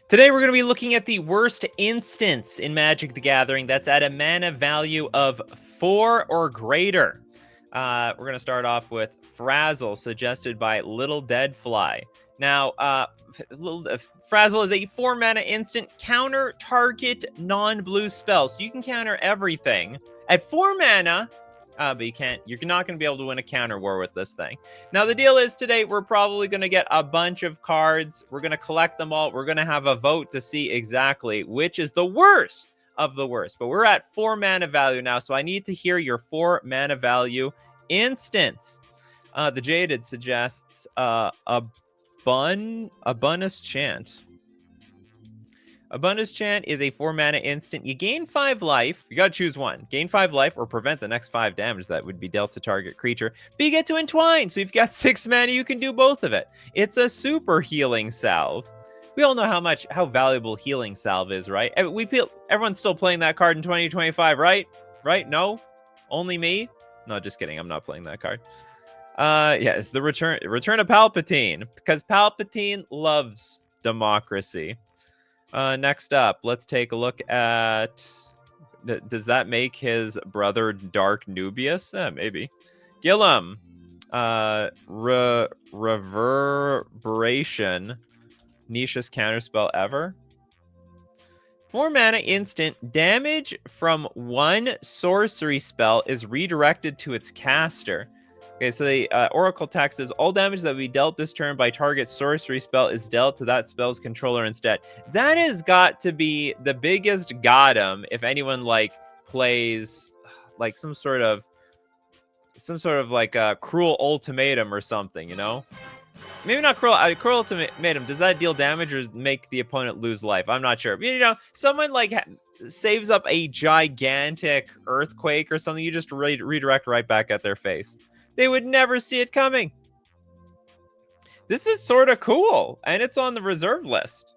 Today we're going to be looking at the worst instance in Magic the Gathering that's at a mana value of 4 or greater. We're going to start off with Frazzle, suggested by Little Dead Fly. Now, Frazzle is a 4 mana instant counter target non-blue spell, so you can counter everything at 4 mana. But you're not going to be able to win a counter war with this thing. Now, the deal is today we're probably going to get a bunch of cards. We're going to collect them all. We're going to have a vote to see exactly which is the worst of the worst. But we're at 4 mana value now, so I need to hear your 4 mana value instance. The Jaded suggests Abundance Chant. Abundance Chant is a 4 mana instant. You gain 5 life. You gotta choose one. Gain 5 life or prevent the next 5 damage that would be dealt to target creature. But you get to entwine. So if you've got 6 mana, you can do both of it. It's a super healing salve. We all know how valuable healing salve is, right? Everyone's still playing that card in 2025, right? Right? No? Only me? No, just kidding. I'm not playing that card. Yeah, it's the return of Palpatine, because Palpatine loves democracy. Next up, let's take a look at... Does that make his brother Dark Nubius? Maybe. Gillum. Reverberation. Niche's counterspell ever. 4 mana instant. Damage from 1 sorcery spell is redirected to its caster. Okay, so the Oracle text is, all damage that will be dealt this turn by target sorcery spell is dealt to that spell's controller instead. That has got to be the biggest goddamn if anyone plays like some sort of like a cruel ultimatum or something, you know? Maybe not cruel ultimatum. Does that deal damage or make the opponent lose life? I'm not sure. You know, someone saves up a gigantic earthquake or something, you just redirect right back at their face. They would never see it coming. This is sort of cool, and it's on the reserve list.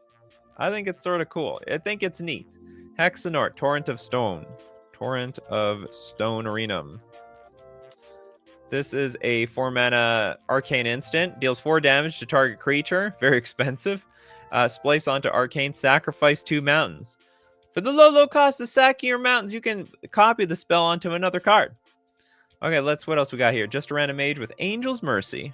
I think it's sort of cool. I think it's neat. Hexanort, Torrent of Stone. Torrent of Stone Arenum. This is a 4 mana arcane instant. Deals 4 damage to target creature. Very expensive. Splice onto arcane. Sacrifice 2 mountains. For the low cost of sacking your mountains, you can copy the spell onto another card. Okay, what else we got here? Just a random mage with Angel's Mercy.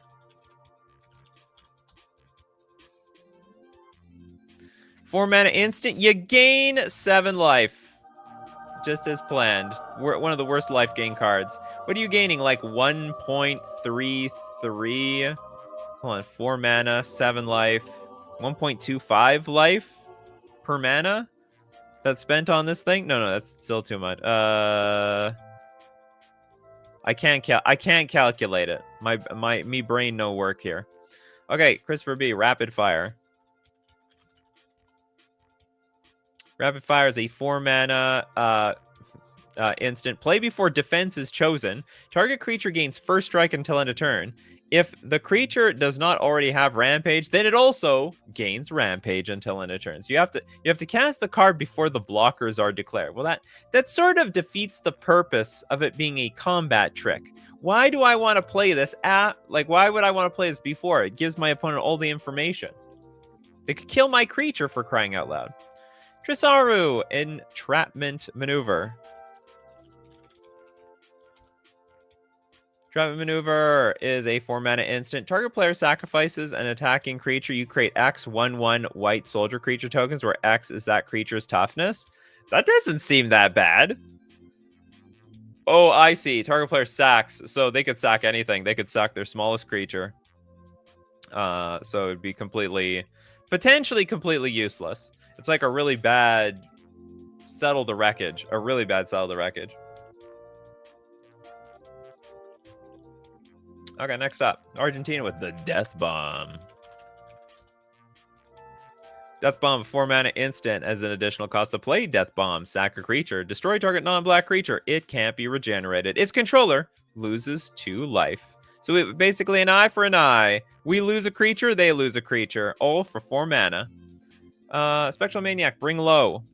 4 mana instant. You gain 7 life. Just as planned. We're one of the worst life gain cards. What are you gaining? Like 1.33? Hold on, 4 mana, 7 life. 1.25 life per mana? That's spent on this thing? No, that's still too much. I can't calculate it. Me brain no work here. Okay, Christopher B. Rapid Fire. Rapid Fire is a 4 mana instant. Play before defense is chosen. Target creature gains first strike until end of turn. If the creature does not already have Rampage, then it also gains Rampage until end of turn. So you have to cast the card before the blockers are declared. Well, that sort of defeats the purpose of it being a combat trick. Why do I want to play this why would I want to play this before? It gives my opponent all the information. They could kill my creature, for crying out loud. Trisaru, Entrapment Maneuver. Entrapment Maneuver is a 4 mana instant. Target player sacrifices an attacking creature. You create X 1/1 white soldier creature tokens, where X is that creature's toughness. That doesn't seem that bad. Oh, I see. Target player sacks. So they could sack anything. They could sack their smallest creature. So it would be potentially completely useless. It's like a really bad Settle the Wreckage. A really bad Settle the Wreckage. Okay, next up. Argentina with the Death Bomb. Death Bomb, 4 mana instant. As an additional cost to play Death Bomb, sack a creature. Destroy target non-black creature. It can't be regenerated. Its controller loses 2 life. So it basically an eye for an eye. We lose a creature, they lose a creature. All for 4 mana. Spectral Maniac, bring low.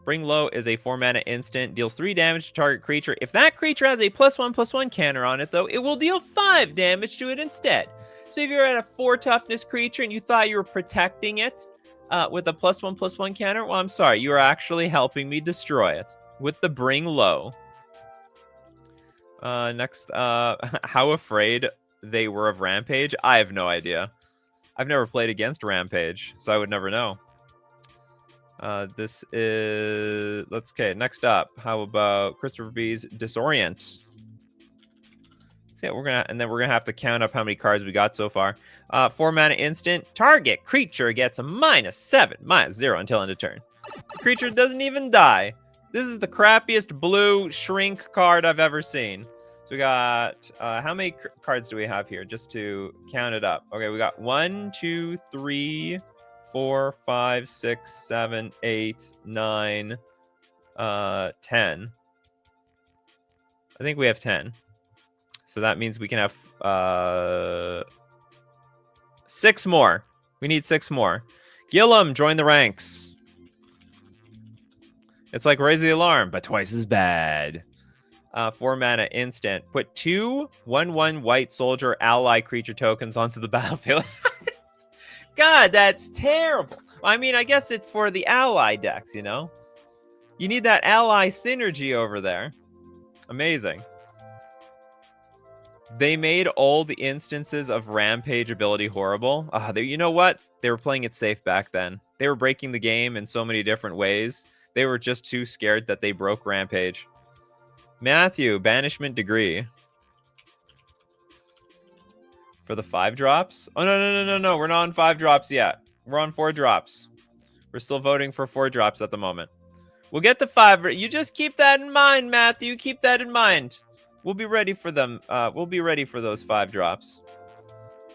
Bring Low is a 4-mana instant, deals 3 damage to target creature. If that creature has a +1/+1 counter on it, though, it will deal 5 damage to it instead. So if you're at a 4 toughness creature and you thought you were protecting it with a +1/+1 counter, well, I'm sorry. You are actually helping me destroy it with the Bring Low. Next, how afraid they were of Rampage? I have no idea. I've never played against Rampage, so I would never know. This is... Okay, next up. How about Christopher B's Disorient? So yeah, and then we're gonna have to count up how many cards we got so far. 4-mana instant. Target creature gets a -7, -0 until end of turn. The creature doesn't even die. This is the crappiest blue shrink card I've ever seen. So we got, how many cards do we have here? Just to count it up. Okay, we got 1, 2, 3, 4, 5, 6, 7, 8, 9, 10. I think we have 10. So that means we can have 6 more. We need 6 more. Gillum, join the ranks. It's like Raise the Alarm, but twice as bad. 4-mana instant. Put 2 1/1 white soldier ally creature tokens onto the battlefield. God, that's terrible. I mean, I guess it's for the ally decks, you know? You need that ally synergy over there. Amazing. They made all the instances of Rampage ability horrible. You know what? They were playing it safe back then. They were breaking the game in so many different ways. They were just too scared that they broke Rampage. Matthew, Banishment Degree. For the 5 drops? Oh, no. We're not on 5 drops yet. We're on 4 drops. We're still voting for 4 drops at the moment. We'll get to 5. You just keep that in mind, Matthew. Keep that in mind. We'll be ready for them. We'll be ready for those 5 drops.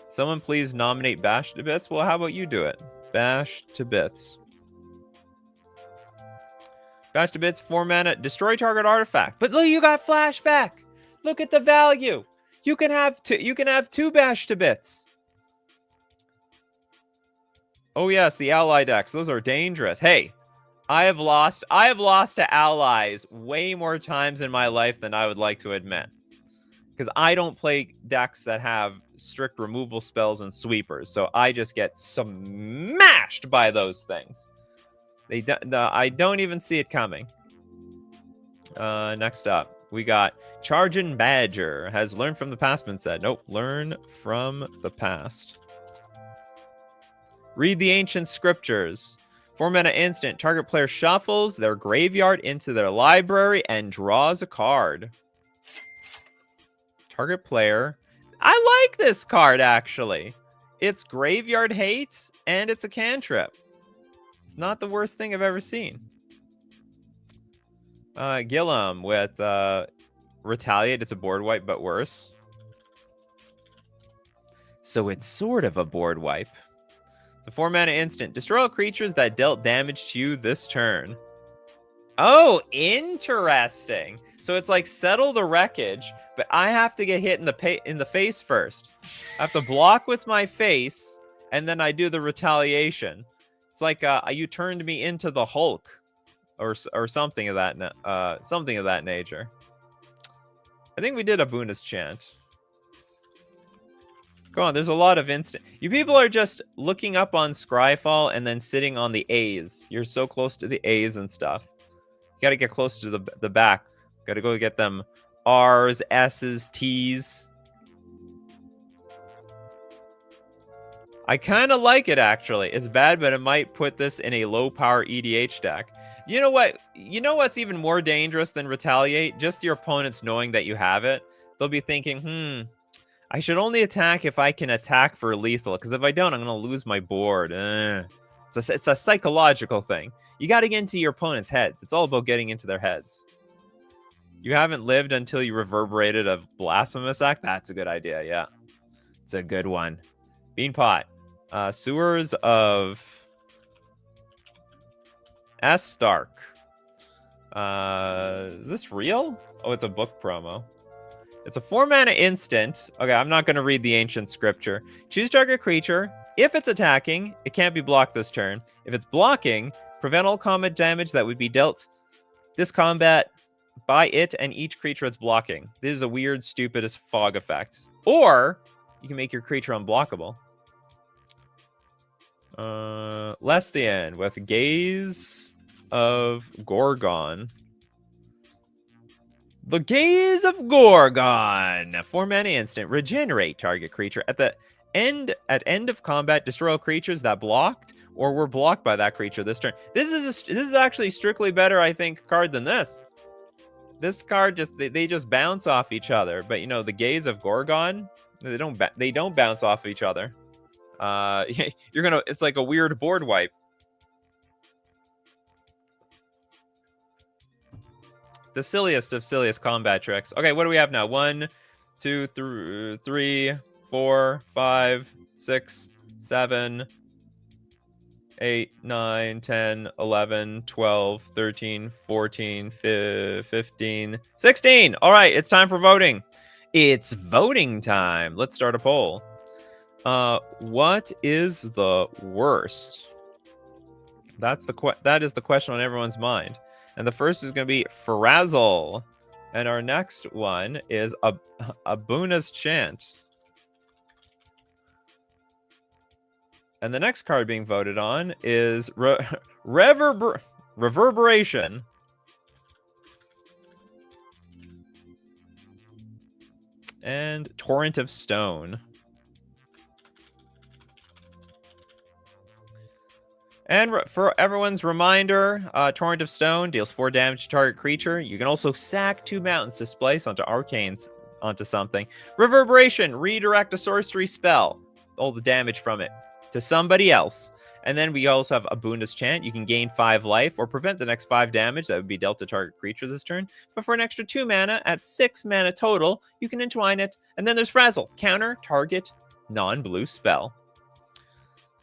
Someone please nominate Bash to Bits. Well, how about you do it? Bash to Bits. Bash to Bits, 4 mana, destroy target artifact. But look, you got flashback. Look at the value. You can have 2. You can have 2 Bash to Bits. Oh yes, the ally decks. Those are dangerous. Hey, I have lost to allies way more times in my life than I would like to admit. Because I don't play decks that have strict removal spells and sweepers, so I just get smashed by those things. I don't even see it coming. Next up, we got Chargin' Badger. Has learned from the past been said? Nope, learn from the past. Read the ancient scriptures. 4-mana instant. Target player shuffles their graveyard into their library and draws a card. Target player. I like this card, actually. It's graveyard hate, and it's a cantrip. It's not the worst thing I've ever seen. Gillum with Retaliate. It's a board wipe, but worse. So it's sort of a board wipe. The 4-mana instant. Destroy all creatures that dealt damage to you this turn. Oh, interesting. So it's like Settle the Wreckage, but I have to get hit in the face first. I have to block with my face, and then I do the retaliation. It's like you turned me into the Hulk, or something of that nature. I think we did a Buna's chant. Come on, there's a lot of instant. You people are just looking up on Scryfall and then sitting on the A's. You're so close to the A's and stuff. You gotta get close to the back. Gotta go get them R's, S's, T's. I kind of like it, actually. It's bad, but it might put this in a low-power EDH deck. You know what? You know what's even more dangerous than Retaliate? Just your opponents knowing that you have it. They'll be thinking, I should only attack if I can attack for lethal, because if I don't, I'm going to lose my board. It's a psychological thing. You got to get into your opponent's heads. It's all about getting into their heads. You haven't lived until you reverberated a Blasphemous Act? That's a good idea, yeah. It's a good one. Beanpot. Sewers of S. Stark. Is this real? Oh, it's a book promo. It's a 4-mana instant. Okay, I'm not going to read the ancient scripture. Choose target creature. If it's attacking, it can't be blocked this turn. If it's blocking, Prevent all combat damage that would be dealt this combat by it and each creature it's blocking. This is a weird, stupid as fog effect. Or you can make your creature unblockable. Lesthian with Gaze of Gorgon. The Gaze of Gorgon. 4-mana instant. Regenerate target creature. At end of combat, destroy all creatures that blocked or were blocked by that creature this turn. This is actually strictly better, I think, card than this. This card they just bounce off each other. But you know, the Gaze of Gorgon, they don't bounce off each other. It's like a weird board wipe. The silliest of silliest combat tricks. Okay, what do we have now? 1, 2, 3, 4, 5, 6, 7, 8, 9, 10, 11, 12, 13, 14, 15, 16. All right, it's time for voting. It's voting time. Let's start a poll. What is the worst? That is the question on everyone's mind. And the first is going to be Frazzle. And our next one is Abuna's Chant. And the next card being voted on is Reverberation. And Torrent of Stone. And for everyone's reminder, Torrent of Stone deals 4 damage to target creature. You can also sack 2 mountains to splice onto arcanes onto something. Reverberation, redirect a sorcery spell, all the damage from it, to somebody else. And then we also have Abuna's Chant. You can gain 5 life or prevent the next 5 damage that would be dealt to target creature this turn. But for an extra 2 mana, at 6 mana total, you can entwine it. And then there's Frazzle, counter target non-blue spell.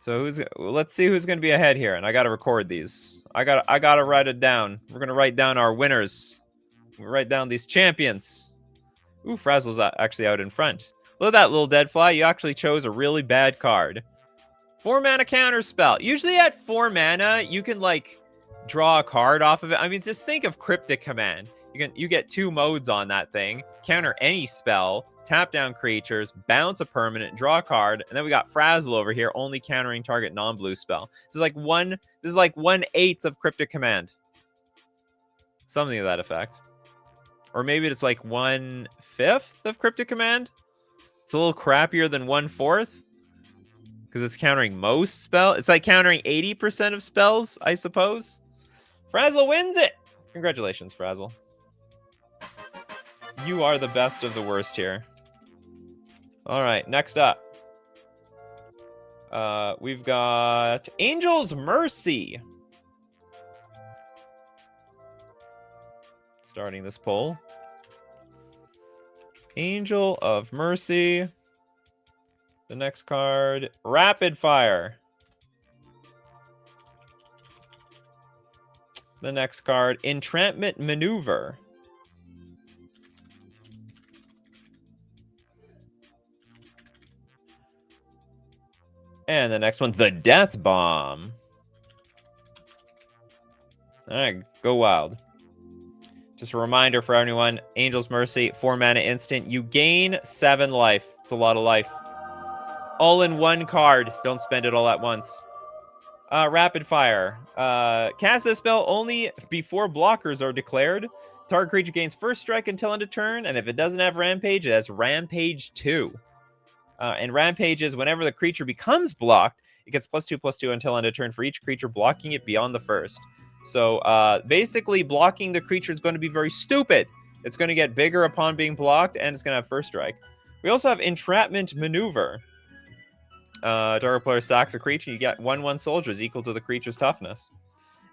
So let's see who's going to be ahead here, and I got to record these. I got to write it down. We're going to write down our winners. We'll write down these champions. Ooh, Frazzle's actually out in front. Look at that little dead fly. You actually chose a really bad card. 4 mana counter spell. Usually at 4 mana, you can like draw a card off of it. I mean, just think of Cryptic Command. You get 2 modes on that thing. Counter any spell. Tap down creatures, bounce a permanent, draw a card, and then we got Frazzle over here, only countering target non-blue spell. This is like 1/8 of Cryptic Command. Something to that effect. Or maybe it's like 1/5 of Cryptic Command. It's a little crappier than 1/4. Because it's countering most spell. It's like countering 80% of spells, I suppose. Frazzle wins it! Congratulations, Frazzle. You are the best of the worst here. All right, next up. We've got Angel's Mercy. Starting this poll. Angel of Mercy. The next card, Rapid Fire. The next card, Entrapment Maneuver. And the next one, the Death Bomb. All right, go wild. Just a reminder for everyone, Angel's Mercy, 4 mana instant. You gain 7 life. It's a lot of life. All in one card. Don't spend it all at once. Rapid Fire. Cast this spell only before blockers are declared. Target creature gains first strike until end of turn, and if it doesn't have Rampage, it has Rampage 2. And Rampage is whenever the creature becomes blocked, it gets +2/+2 until end of turn for each creature blocking it beyond the first. So basically, blocking the creature is going to be very stupid. It's going to get bigger upon being blocked, and it's going to have first strike. We also have Entrapment Maneuver. Target player sacks a creature, you get 1/1 soldiers equal to the creature's toughness.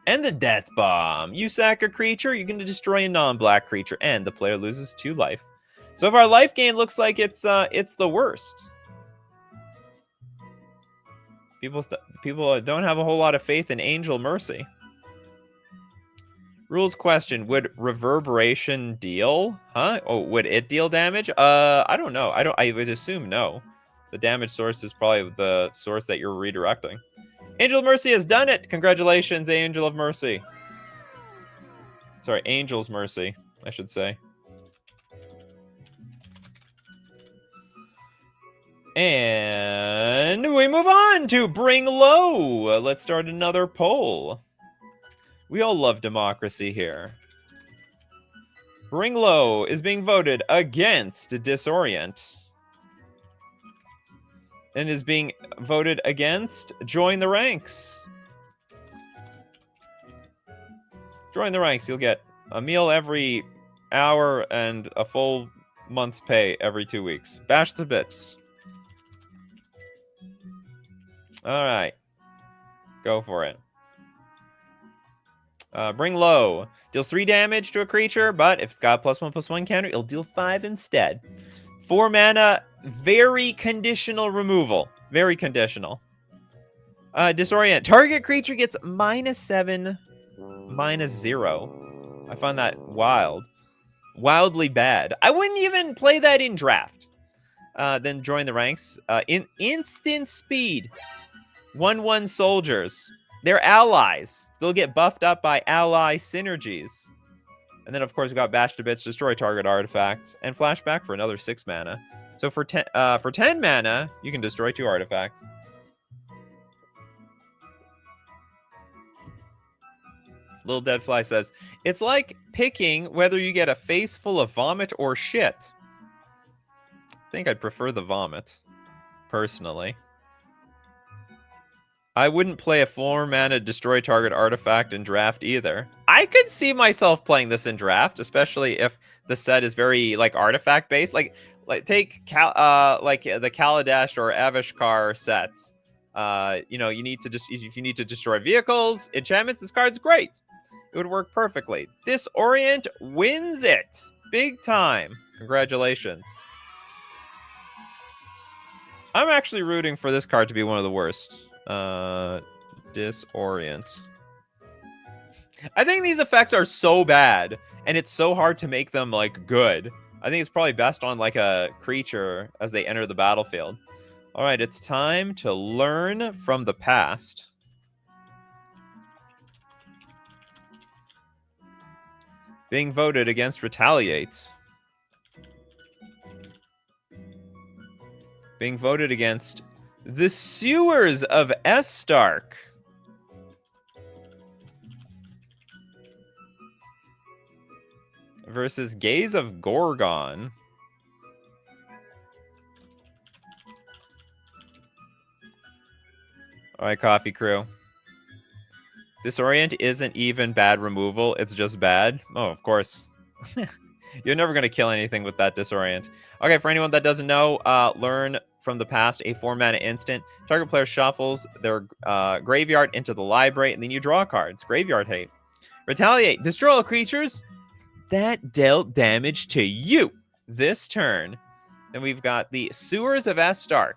And the Death Bomb. You sack a creature, you're going to destroy a non-black creature, and the player loses 2 life. So if our life gain looks like it's the worst. People don't have a whole lot of faith in Angel Mercy. Rules question: would Reverberation deal? Huh? Oh, would it deal damage? I don't know. I would assume no. The damage source is probably the source that you're redirecting. Angel of Mercy has done it. Congratulations, Angel of Mercy. Sorry, Angel's Mercy, I should say. And we move on to Bring Low. Let's start another poll. We all love democracy here. Bring Low is being voted against Disorient. And is being voted against Join the Ranks. Join the Ranks, you'll get a meal every hour and a full month's pay every 2 weeks. Bash the bits. All right. Go for it. Bring Low. Deals 3 damage to a creature, but if it's got a +1/+1 counter, it'll deal 5 instead. 4 mana, very conditional removal. Very conditional. Disorient. Target creature gets -7, -0. I find that wild. Wildly bad. I wouldn't even play that in draft. Then Join the Ranks. In instant speed. 1/1 soldiers. They're allies. They'll get buffed up by ally synergies. And then, of course, we've got Bash to Bits, destroy target artifacts, and Flashback for another 6 mana. So for 10 mana, you can destroy 2 artifacts. Little Deadfly says, it's like picking whether you get a face full of vomit or shit. I think I'd prefer the vomit, personally. I wouldn't play a 4-mana destroy target artifact in draft either. I could see myself playing this in draft, especially if the set is very like artifact based. Like take like the Kaladesh or Avishkar sets. You know, you need to just if you need to destroy vehicles, enchantments, this card's great. It would work perfectly. Disorient wins it big time. Congratulations. I'm actually rooting for this card to be one of the worst. Disorient. I think these effects are so bad, and it's so hard to make them, like, good. I think it's probably best on, like, a creature as they enter the battlefield. Alright, it's time to learn from the past. Being voted against Retaliate. Being voted against the Sewers of Estark. Versus Gaze of Gorgon. Alright, Coffee Crew. Disorient isn't even bad removal, it's just bad. Oh, of course. You're never going to kill anything with that Disorient. Okay, for anyone that doesn't know, learn from the past, a 4-mana instant. Target player shuffles their graveyard into the library, and then you draw cards. Graveyard hate. Retaliate. Destroy all creatures that dealt damage to you this turn. Then we've got the Sewers of Estark.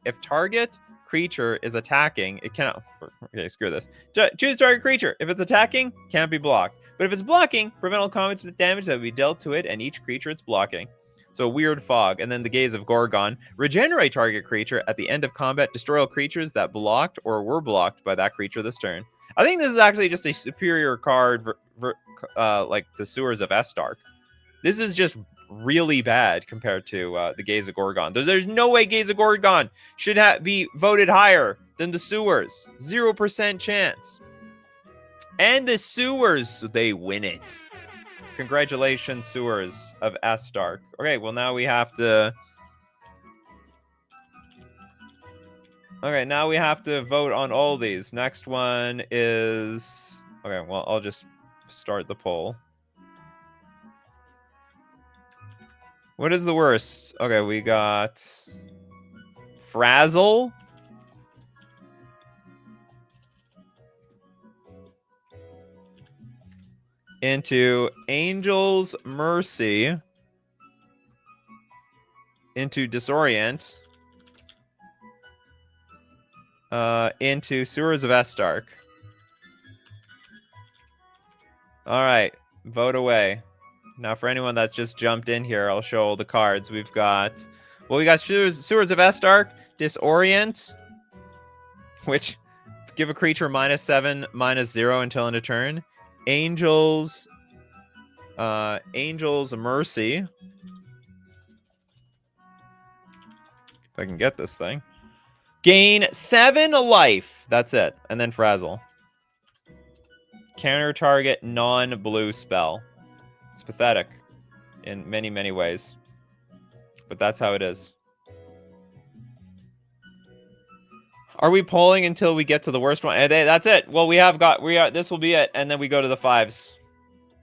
If target creature is attacking, it cannot... Okay, screw this. Choose target creature. If it's attacking, can't be blocked. But if it's blocking, prevent all combat damage that will be dealt to it and each creature it's blocking. So Weird Fog. And then the Gaze of Gorgon. Regenerate target creature at the end of combat. Destroy all creatures that blocked or were blocked by that creature this turn. I think this is actually just a superior card like the Sewers of Estark. This is just really bad compared to the Gaze of Gorgon. There's no way Gaze of Gorgon should be voted higher than the Sewers. 0% chance. And the Sewers, they win it. Congratulations, Sewers of Estark. Okay, well now we have to... Okay, now we have to vote on all these. Next one is... Okay, well, I'll just start the poll. What is the worst? Okay, we got... Frazzle. Into Angel's Mercy. Into Disorient. Into Sewers of Estark. Alright, vote away. Now for anyone that's just jumped in here, I'll show all the cards. We've got... Well, we got Sewers of Estark, Disorient, which give a creature -7, -0 until end of turn. Angel's Mercy. If I can get this thing. Gain 7 life. That's it. And then Frazzle. Counter target non-blue spell. It's pathetic in many, many ways. But that's how it is. Are we polling until we get to the worst one? That's it. Well, this will be it. And then we go to the 5s.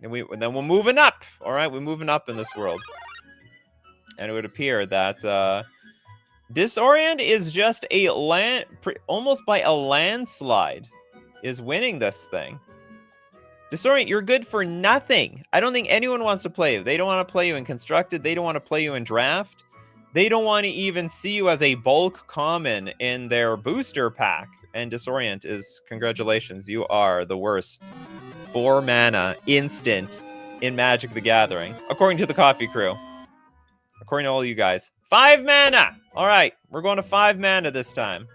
And then we're moving up. All right, we're moving up in this world. And it would appear that Disorient is just a almost by a landslide is winning this thing. Disorient, you're good for nothing. I don't think anyone wants to play you. They don't want to play you in Constructed. They don't want to play you in Draft. They don't want to even see you as a bulk common in their booster pack. And Disorient is, congratulations, you are the worst 4 mana instant in Magic the Gathering, according to the Coffee Crew. According to all you guys. 5 mana! All right, we're going to 5 mana this time.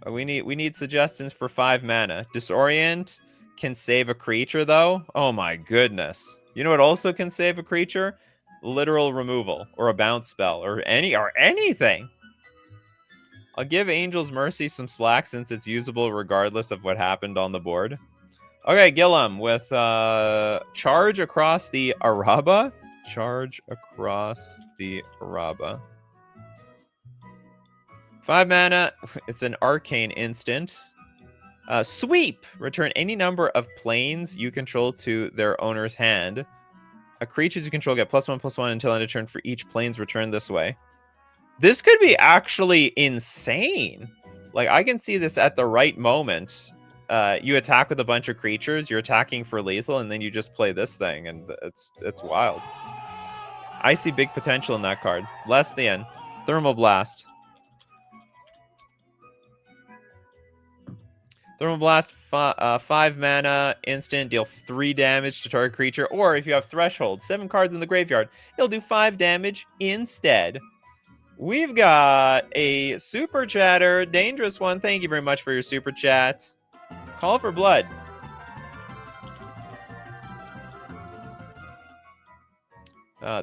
We need suggestions for 5 mana. Disorient can save a creature, though. Oh my goodness. You know what also can save a creature? Literal removal, or a bounce spell, or anything. I'll give Angel's Mercy some slack since it's usable regardless of what happened on the board. Okay, Gillum with Charge Across the Araba. Charge Across the Araba. 5 mana. It's an arcane instant. Sweep. Return any number of planes you control to their owner's hand. Creatures you control get +1/+1 until end of turn for each planes returned this way. This could be actually insane. Like, I can see this at the right moment. You attack with a bunch of creatures, you're attacking for lethal, and then you just play this thing, and it's wild. I see big potential in that card. Less than Thermal Blast. Thermal Blast, 5 mana, instant, deal 3 damage to target creature. Or if you have Threshold, 7 cards in the graveyard, it'll do 5 damage instead. We've got a super chatter, dangerous one. Thank you very much for your super chat. Call for Blood.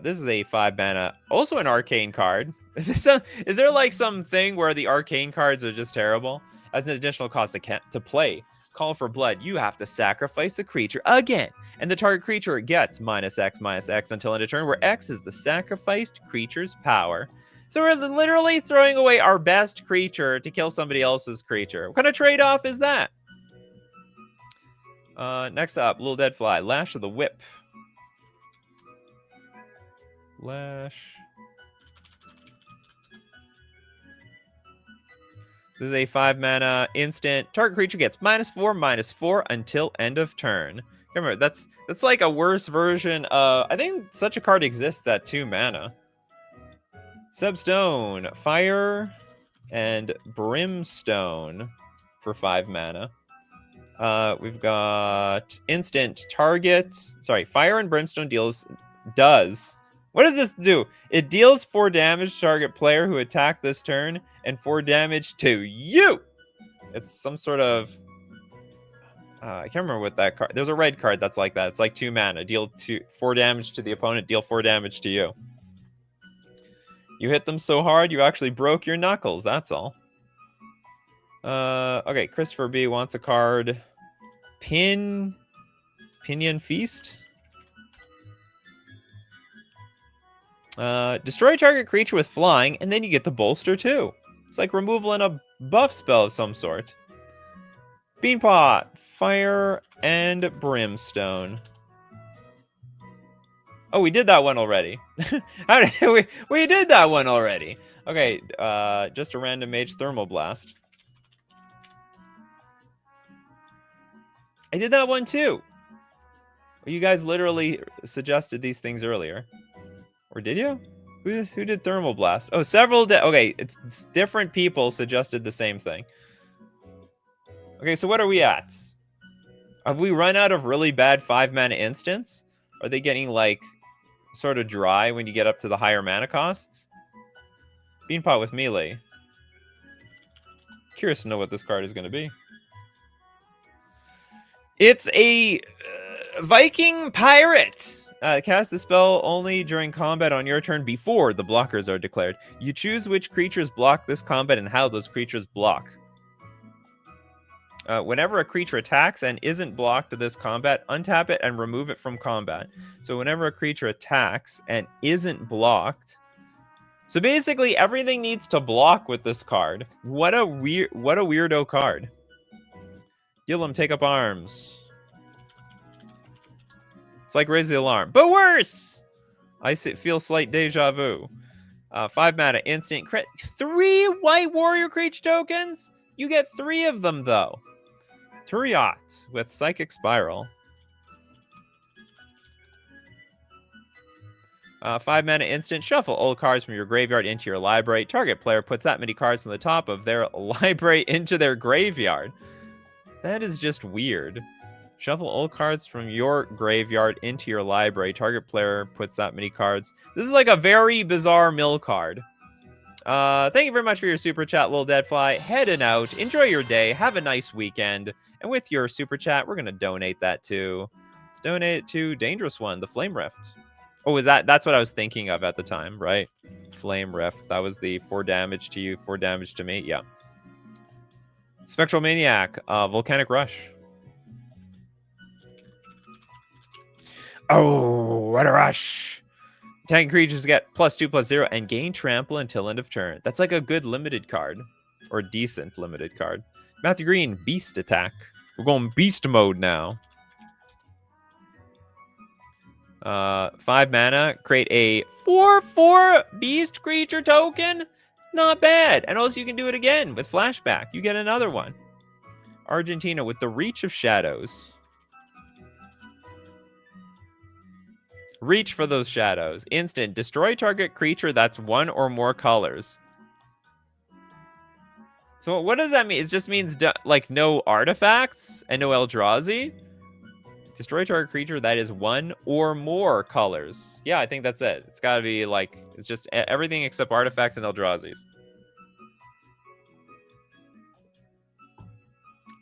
This is a 5 mana, also an arcane card. Is there like something where the arcane cards are just terrible? As an additional cost to play Call for Blood, you have to sacrifice a creature again, and the target creature gets -X/-X until end of turn, where X is the sacrificed creature's power. So we're literally throwing away our best creature to kill somebody else's creature. What kind of trade-off is that? Next up, Little Dead Fly, Lash of the Whip. Lash. This is a 5 mana instant. Target creature gets -4/-4 until end of turn. Remember, that's like a worse version of... I think such a card exists at 2 mana. Substone, Fire and Brimstone for 5 mana. We've got instant target. Sorry, Fire and Brimstone does. What does this do? It deals 4 damage to target player who attacked this turn and 4 damage to you. It's some sort of... I can't remember what that card... There's a red card that's like that. It's like 2 mana. Deal 4 damage to the opponent, deal 4 damage to you. You hit them so hard, you actually broke your knuckles. That's all. Okay, Christopher B wants a card. Pinion Feast. Destroy target creature with flying, and then you get the bolster too. It's like removal and a buff spell of some sort. Beanpot, Fire and Brimstone. Oh, we did that one already. we did that one already. Okay, just a random mage Thermal Blast. I did that one too. You guys literally suggested these things earlier. Or did you? Who did Thermal Blast? Oh, several. Okay, it's different people suggested the same thing. Okay, so what are we at? Have we run out of really bad 5 mana instants? Are they getting like sort of dry when you get up to the higher mana costs? Beanpot with melee. Curious to know what this card is going to be. It's a Viking pirate. Cast the spell only during combat on your turn before the blockers are declared. You choose which creatures block this combat and how those creatures block. Whenever a creature attacks and isn't blocked this combat, untap it and remove it from combat. So whenever a creature attacks and isn't blocked, so basically everything needs to block with this card. What a weirdo card. Gilliam, take up arms. It's like raise the alarm, but worse. I feel slight deja vu. 5 mana, instant crit. 3 white warrior creature tokens. You get 3 of them though. Turiat with Psychic Spiral. 5 mana instant. Shuffle old cards from your graveyard into your library. Target player puts that many cards on the top of their library into their graveyard. That is just weird. Shuffle old cards from your graveyard into your library. Target player puts that many cards. This is like a very bizarre mill card. Thank you very much for your super chat, Lil Deadfly. Heading out. Enjoy your day. Have a nice weekend. And with your super chat, we're going to donate that to... Let's donate it to Dangerous One, the Flame Rift. Oh, that's what I was thinking of at the time, right? Flame Rift. That was the 4 damage to you, 4 damage to me. Yeah. Spectral Maniac, Volcanic Rush. Oh, what a rush. Attacking creatures get +2/+0 and gain trample until end of turn. That's like a good limited card. Or decent limited card. Matthew Green, Beast Attack. We're going Beast mode now. 5 mana. Create a 4/4 Beast creature token. Not bad. And also you can do it again with Flashback. You get another one. Argentina with the Reach of Shadows. Reach for those shadows. Instant. Destroy target creature that's 1 or more colors. So what does that mean? It just means like no artifacts and no Eldrazi. Destroy target creature that is 1 or more colors. Yeah, I think that's it. It's got to be like, it's just everything except artifacts and Eldrazi's.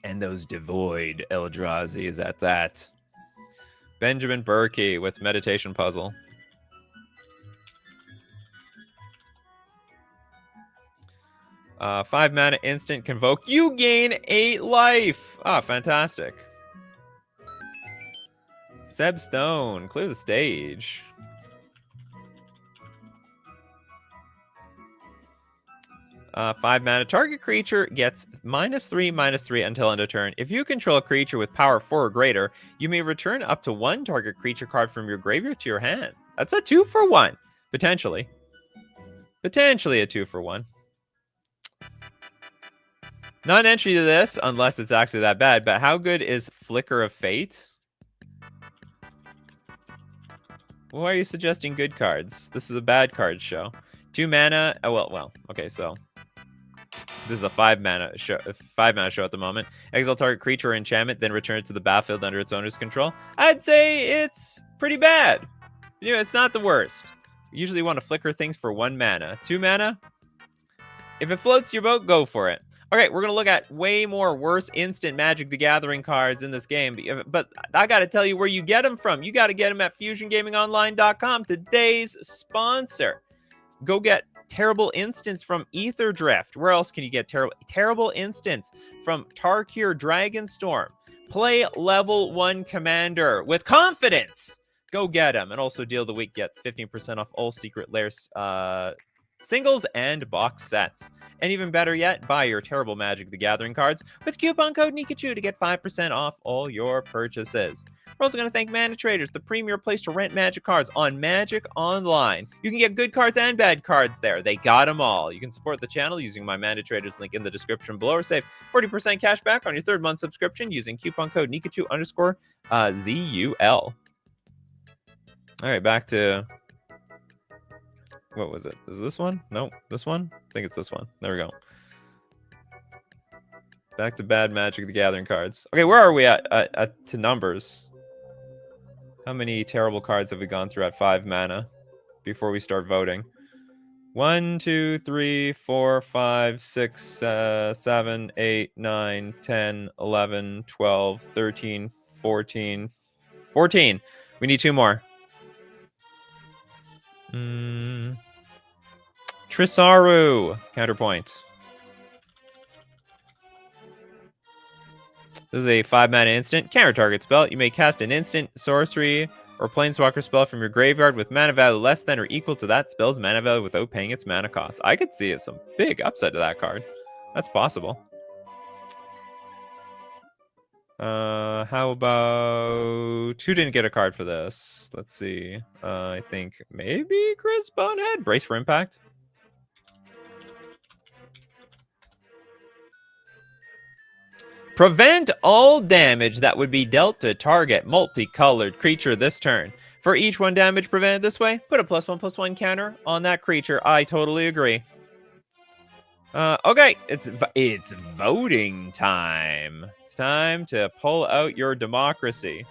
And those devoid Eldrazi's at that. Benjamin Berkey with Meditation Puzzle. Uh, 5 mana instant convoke. You gain 8 life. Ah, fantastic. Seb Stone, clear the stage. Five mana. Target creature gets -3/-3 until end of turn. If you control a creature with power 4 or greater, you may return up to 1 target creature card from your graveyard to your hand. That's a 2-for-1, potentially. Potentially a 2-for-1. Not an entry to this, unless it's actually that bad, but how good is Flicker of Fate? Why are you suggesting good cards? This is a bad card show. 2 mana. Oh, well. Okay, so this is a 5 mana show. 5 mana show at the moment. Exile target creature or enchantment, then return it to the battlefield under its owner's control. I'd say it's pretty bad. You know, it's not the worst. You usually want to flicker things for 1 mana. 2 mana. If it floats your boat, go for it. Okay, we're gonna look at way more worse instant Magic the Gathering cards in this game. But I gotta tell you where you get them from. You gotta get them at FusionGamingOnline.com, today's sponsor. Go get terrible instants from Ether Drift. Where else can you get terrible instants from Tarkir Dragonstorm? Play level 1 commander with confidence. Go get them. And also deal of the week, get 15% off all Secret Lairs singles and box sets. And even better yet, buy your terrible Magic the Gathering cards with coupon code Nikachu to get 5% off all your purchases. We're also going to thank Mana Traders, the premier place to rent Magic cards on Magic Online. You can get good cards and bad cards there. They got them all. You can support the channel using my Mana Traders link in the description below, or save 40% cash back on your 3rd month subscription using coupon code Nikachu_ZUL. All right, back to... What was it? Is this one? No, this one? I think it's this one. There we go. Back to bad Magic the Gathering cards. Okay, where are we at to numbers? How many terrible cards have we gone through at 5 mana before we start voting? 1, 2, 3, 4, 5, 6, 7, 8, 9, 10, 11, 12, 13, 14, 14. We need 2 more. Trisaru. Counterpoint. This is a 5-mana instant. Counter target spell. You may cast an instant, sorcery, or planeswalker spell from your graveyard with mana value less than or equal to that spell's mana value without paying its mana cost. I could see some big upside to that card. That's possible. How about... Who didn't get a card for this? Let's see. I think maybe Chris Bonehead. Brace for Impact. Prevent all damage that would be dealt to target multicolored creature this turn. For each 1 damage prevented this way, put a +1/+1 counter on that creature. I totally agree. Okay, it's voting time. It's time to pull out your democracy.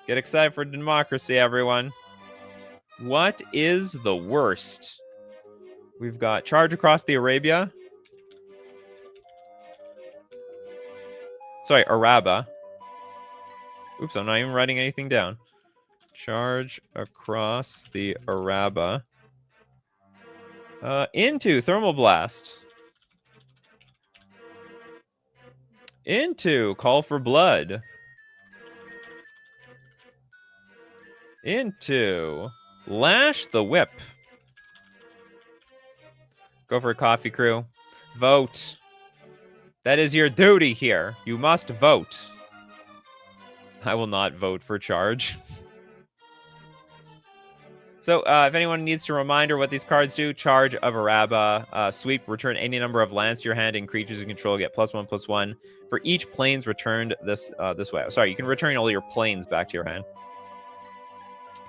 Get excited for democracy, everyone. What is the worst? We've got Charge Across the Arabia. Sorry, Araba. Oops, I'm not even writing anything down. Charge Across the Araba. Into Thermal Blast. Into Call for Blood. Into Lash the Whip. Go for a coffee crew. Vote. That is your duty here. You must vote. I will not vote for Charge. So, if anyone needs a reminder what these cards do, Charge of Araba, Sweep, return any number of lands to your hand and creatures you control get +1/+1 for each planes returned this way. Sorry, you can return all your planes back to your hand.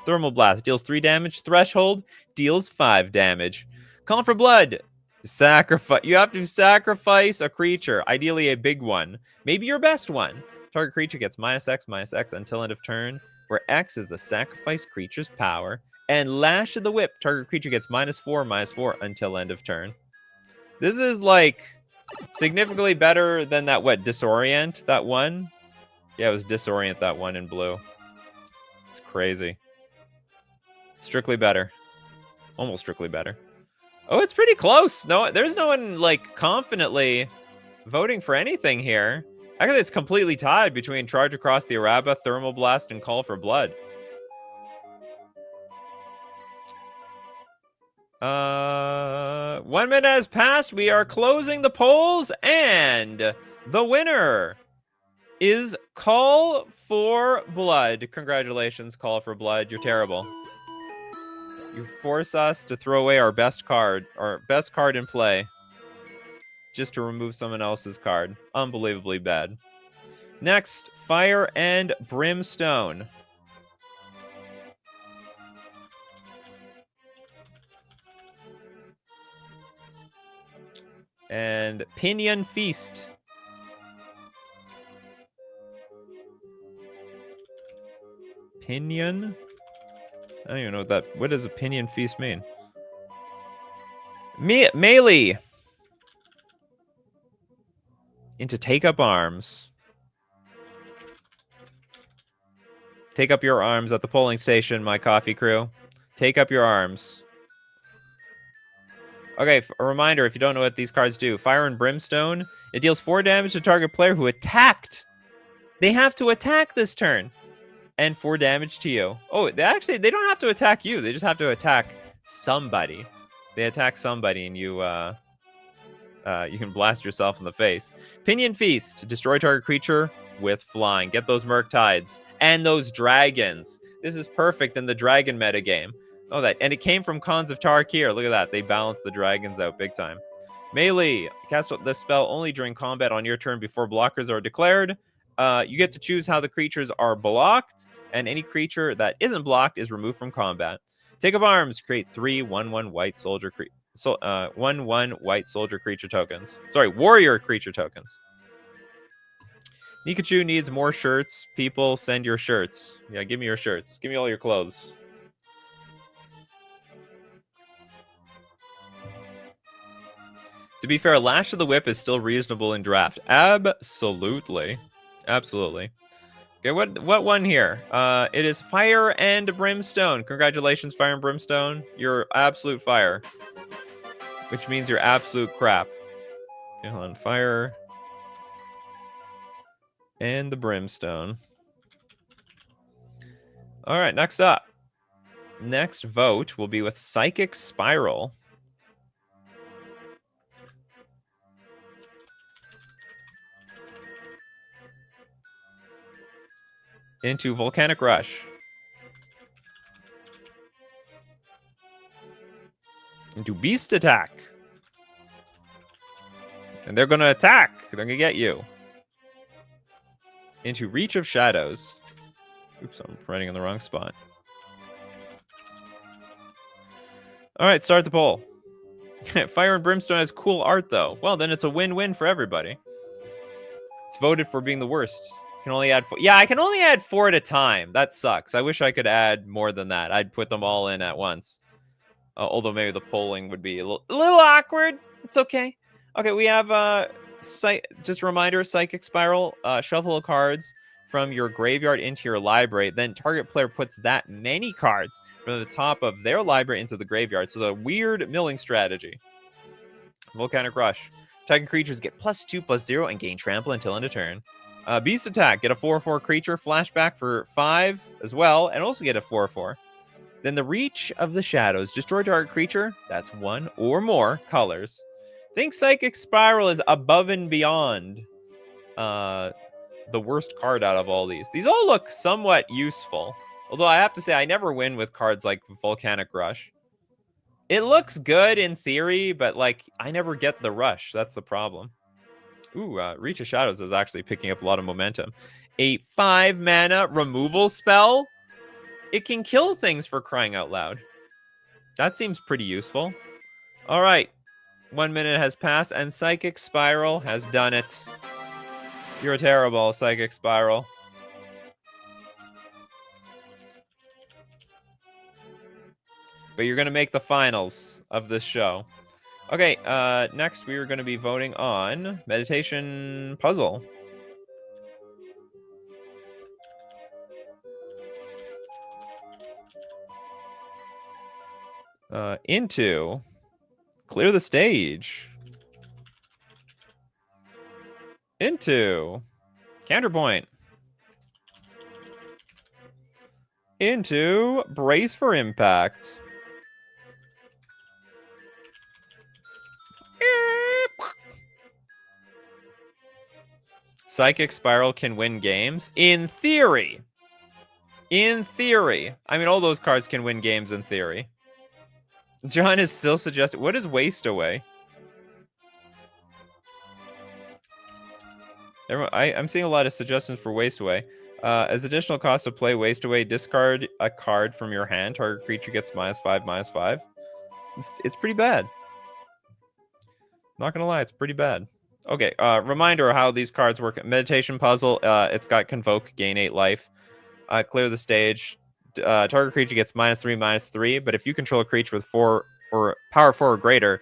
Thermal Blast deals 3 damage. Threshold deals 5 damage. Call for Blood. Sacrifice. You have to sacrifice a creature, ideally a big one, maybe your best one. Target creature gets -X until end of turn, where X is the sacrifice creature's power. And Lash of the Whip. Target creature gets -4 until end of turn. This is like significantly better than that, Disorient, that one? Yeah, it was Disorient, that one in blue. It's crazy. Strictly better. Almost strictly better. Oh, it's pretty close. No, there's no one, like, confidently voting for anything here. Actually, it's completely tied between Charge Across the Araba, Thermal Blast, and Call for Blood. 1 minute has passed. We are closing the polls, and the winner is Call for Blood. Congratulations, Call for Blood. You're terrible. You force us to throw away our best card in play, just to remove someone else's card. Unbelievably bad. Next, Fire and Brimstone. And Pinion Feast. Pinion? I don't even know what does a Pinion Feast mean? Melee. Into Take Up Arms. Take up your arms at the polling station, my coffee crew. Take up your arms. Okay, a reminder, if you don't know what these cards do. Fire and Brimstone. It deals 4 damage to target player who attacked. They have to attack this turn. And 4 damage to you. Oh, they don't have to attack you. They just have to attack somebody. They attack somebody and you can blast yourself in the face. Pinion Feast. Destroy target creature with flying. Get those Murktides. And those dragons. This is perfect in the dragon metagame. Oh, and it came from Khans of Tarkir. Look at that. They balanced the dragons out big time. Melee. Cast this spell only during combat on your turn before blockers are declared. You get to choose how the creatures are blocked, and any creature that isn't blocked is removed from combat. Take of Arms. Create 3 1/1 white soldier 1/1 white soldier creature tokens. Sorry, warrior creature tokens. Nikachu needs more shirts. People, send your shirts. Yeah, give me your shirts. Give me all your clothes. To be fair, Lash of the Whip is still reasonable in draft. Absolutely. Absolutely. Okay, what one here? It is Fire and Brimstone. Congratulations, Fire and Brimstone. You're absolute fire. Which means you're absolute crap. Okay, hold on. Fire and the Brimstone. All right, next up. Next vote will be with Psychic Spiral. Into Volcanic Rush. Into Beast Attack. And they're going to attack. They're going to get you. Into Reach of Shadows. Oops, I'm writing in the wrong spot. All right, start the poll. Fire and Brimstone has cool art, though. Well, then it's a win-win for everybody. It's voted for being the worst. You can only add 4. Yeah, I can only add 4 at a time. That sucks. I wish I could add more than that. I'd put them all in at once. Although maybe the polling would be a little awkward. It's okay. Okay, we have just a reminder, Psychic Spiral. Shuffle cards from your graveyard into your library. Then target player puts that many cards from the top of their library into the graveyard. So the weird milling strategy. Volcanic Rush. Attacking creatures get +2/+0 and gain trample until end of turn. Beast Attack. Get a 4/4 creature. Flashback for 5 as well. And also get a 4/4. Then the Reach of the Shadows. Destroy target creature. That's 1 or more colors. Think Psychic Spiral is above and beyond the worst card out of all these. These all look somewhat useful. Although I have to say, I never win with cards like Volcanic Rush. It looks good in theory, but like I never get the rush. That's the problem. Ooh, Reach of Shadows is actually picking up a lot of momentum. A 5-mana removal spell. It can kill things, for crying out loud. That seems pretty useful. All right. 1 minute has passed, and Psychic Spiral has done it. You're terrible, Psychic Spiral. But you're going to make the finals of this show. Okay, next we are going to be voting on Meditation Puzzle. Into Clear the Stage. Into Counterpoint. Into Brace for Impact. Psychic Spiral can win games? In theory. In theory. I mean, all those cards can win games in theory. John is still suggesting... What is Waste Away? I'm seeing a lot of suggestions for Waste Away. As additional cost to play Waste Away, discard a card from your hand. Target creature gets -5/-5. It's pretty bad. Not gonna lie, it's pretty bad. Okay, reminder of how these cards work. Meditation Puzzle, it's got Convoke, gain 8 life. Clear the Stage. Target creature gets -3/-3, but if you control a creature with 4 or power 4 or greater,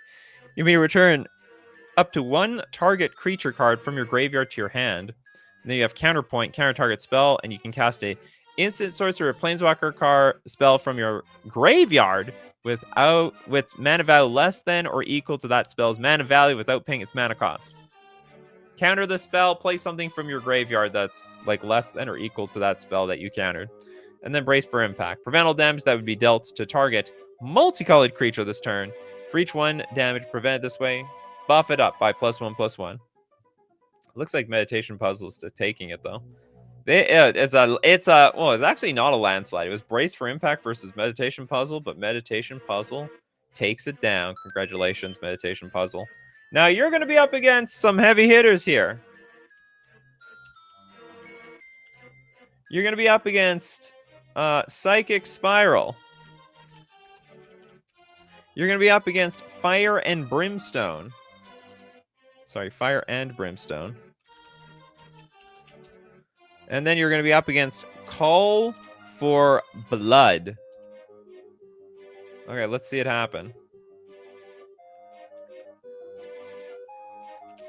you may return up to 1 target creature card from your graveyard to your hand. And then you have Counterpoint, counter target spell, and you can cast a instant sorcerer planeswalker card spell from your graveyard with mana value less than or equal to that spell's mana value without paying its mana cost. Counter the spell, play something from your graveyard that's like less than or equal to that spell that you countered. And then Brace for Impact. Prevent all damage that would be dealt to target multicolored creature this turn. For each 1 damage prevented this way, buff it up by +1/+1. Looks like Meditation Puzzle is taking it though. It's actually not a landslide. It was Brace for Impact versus Meditation Puzzle, but Meditation Puzzle takes it down. Congratulations, Meditation Puzzle. Now you're going to be up against some heavy hitters here. You're going to be up against Psychic Spiral. You're going to be up against Fire and Brimstone. Sorry, Fire and Brimstone. And then you're going to be up against Call for Blood. Okay, let's see it happen.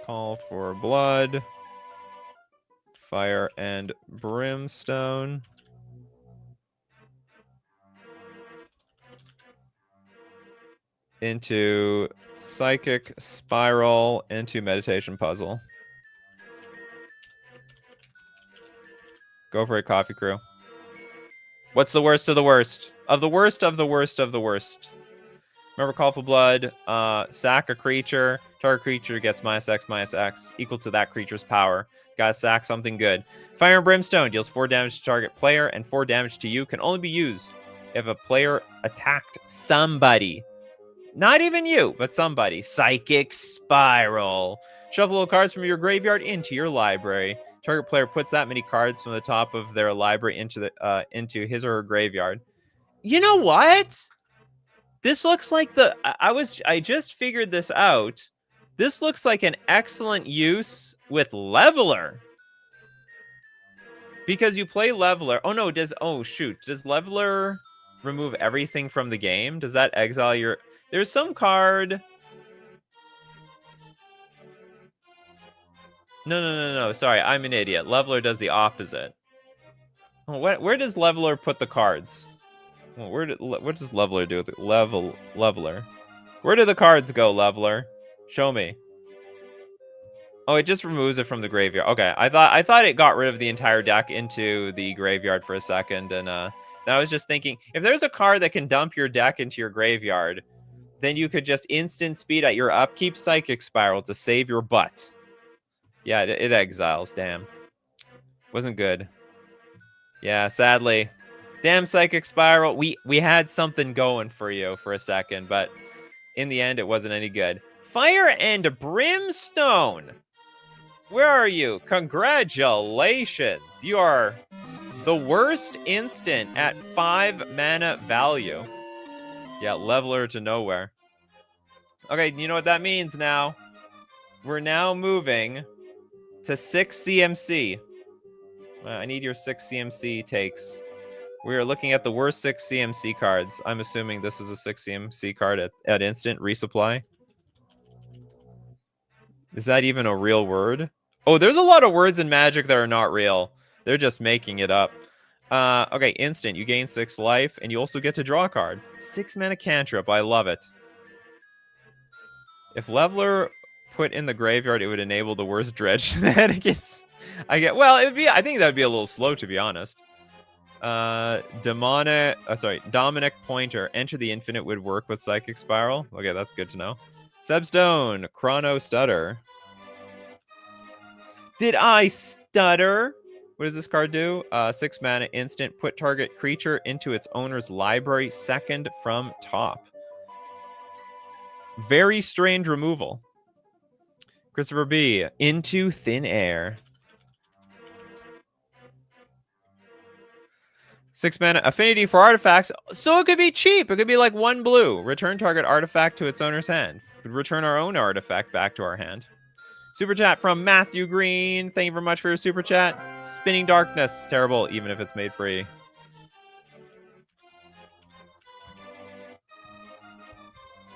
Call for blood. Fire and brimstone. Into psychic spiral. Into meditation puzzle. Go for it, coffee crew. What's the worst of the worst? Of the worst of the worst of the worst. Remember, call for blood. Sack a creature. Target creature gets -X/-X, equal to that creature's power. Gotta sack something good. Fire and Brimstone deals 4 damage to target player and 4 damage to you. Can only be used if a player attacked somebody. Not even you, but somebody. Psychic Spiral. Shuffle cards from your graveyard into your library. Target player puts that many cards from the top of their library into his or her graveyard. You know what? This looks like I just figured this out. This looks like an excellent use with Leveler. Because you play Leveler. Oh no, does Leveler remove everything from the game? Does that exile your... There's some card... No. Sorry, I'm an idiot. Leveler does the opposite. Oh, where does Leveler put the cards? Well, what does Leveler do with it? Leveler. Where do the cards go, Leveler? Show me. Oh, it just removes it from the graveyard. Okay, I thought it got rid of the entire deck into the graveyard for a second, and I was just thinking, if there's a card that can dump your deck into your graveyard, then you could just instant speed at your upkeep Psychic Spiral to save your butt. Yeah, it exiles. Damn. Wasn't good. Yeah, sadly. Damn Psychic Spiral. We had something going for you for a second, but in the end, it wasn't any good. Fire and Brimstone. Where are you? Congratulations. You are the worst instant at 5 mana value. Yeah, Leveler to nowhere. Okay, you know what that means now? We're now moving to 6 CMC. I need your 6 CMC takes. We are looking at the worst 6 CMC cards. I'm assuming this is a 6 CMC card at instant resupply. Is that even a real word? Oh, there's a lot of words in Magic that are not real. They're just making it up. Okay, instant. You gain 6 life, and you also get to draw a card. 6 mana cantrip. I love it. If Leveler put in the graveyard, it would enable the worst dredge shenanigans. I think that'd be a little slow, to be honest. Dominic Pointer. Enter the Infinite would work with Psychic Spiral. Okay, that's good to know. Sebstone. Chrono Stutter. Did I stutter? What does this card do? 6 mana instant. Put target creature into its owner's library, second from top. Very strange removal. Christopher B. Into Thin Air. 6 mana affinity for artifacts. So it could be cheap. It could be like 1 blue. Return target artifact to its owner's hand. Could return our own artifact back to our hand. Super chat from Matthew Green. Thank you very much for your super chat. Spinning Darkness. Terrible, even if it's made free.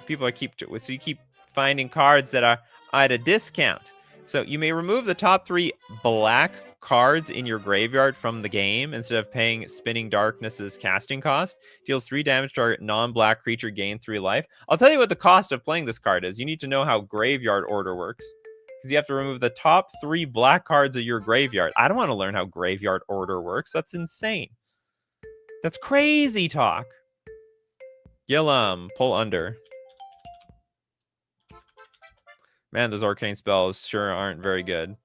So you keep finding cards that are at a discount. So you may remove the top 3 black cards in your graveyard from the game instead of paying Spinning Darkness's casting cost. Deals 3 damage to target non-black creature, gain 3 life. I'll tell you what the cost of playing this card is. You need to know how graveyard order works, because you have to remove the top 3 black cards of your graveyard. I don't want to learn how graveyard order works. That's insane. That's crazy talk. Gillum, pull under. Man, those arcane spells sure aren't very good.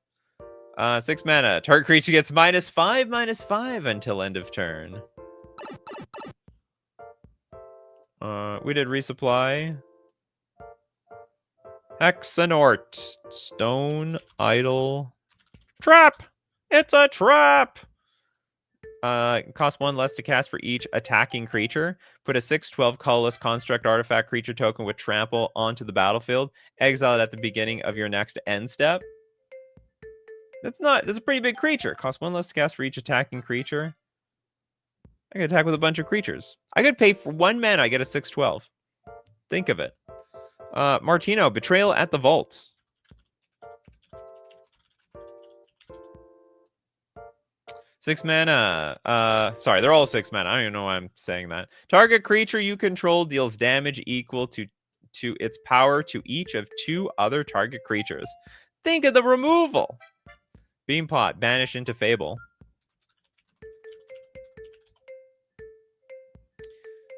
6 mana. Target creature gets -5/-5 until end of turn. We did resupply. Hexanort. Stone Idol. Trap! It's a trap! Cost 1 less to cast for each attacking creature. Put a 6/12 colorless construct artifact creature token with trample onto the battlefield. Exile it at the beginning of your next end step. That's a pretty big creature. Cost 1 less to cast for each attacking creature. I could attack with a bunch of creatures. I could pay for 1 mana, I get a 6/12. Think of it. Martino, Betrayal at the Vault. 6 mana. Sorry, they're all 6 mana. I don't even know why I'm saying that. Target creature you control deals damage equal to its power to each of 2 other target creatures. Think of the removal. Beampot, banish into Fable.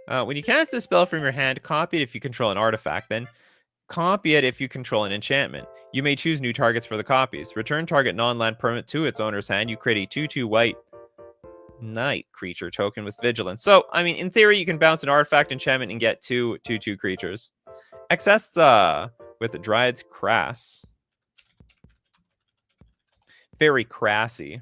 When you cast this spell from your hand, copy it if you control an artifact. Then copy it if you control an enchantment. You may choose new targets for the copies. Return target non-land permanent to its owner's hand. You create a 2/2 white knight creature token with vigilance. So, I mean, in theory, you can bounce an artifact enchantment and get 2/2 creatures. Excess with the Dryad's Crass. Very crassy.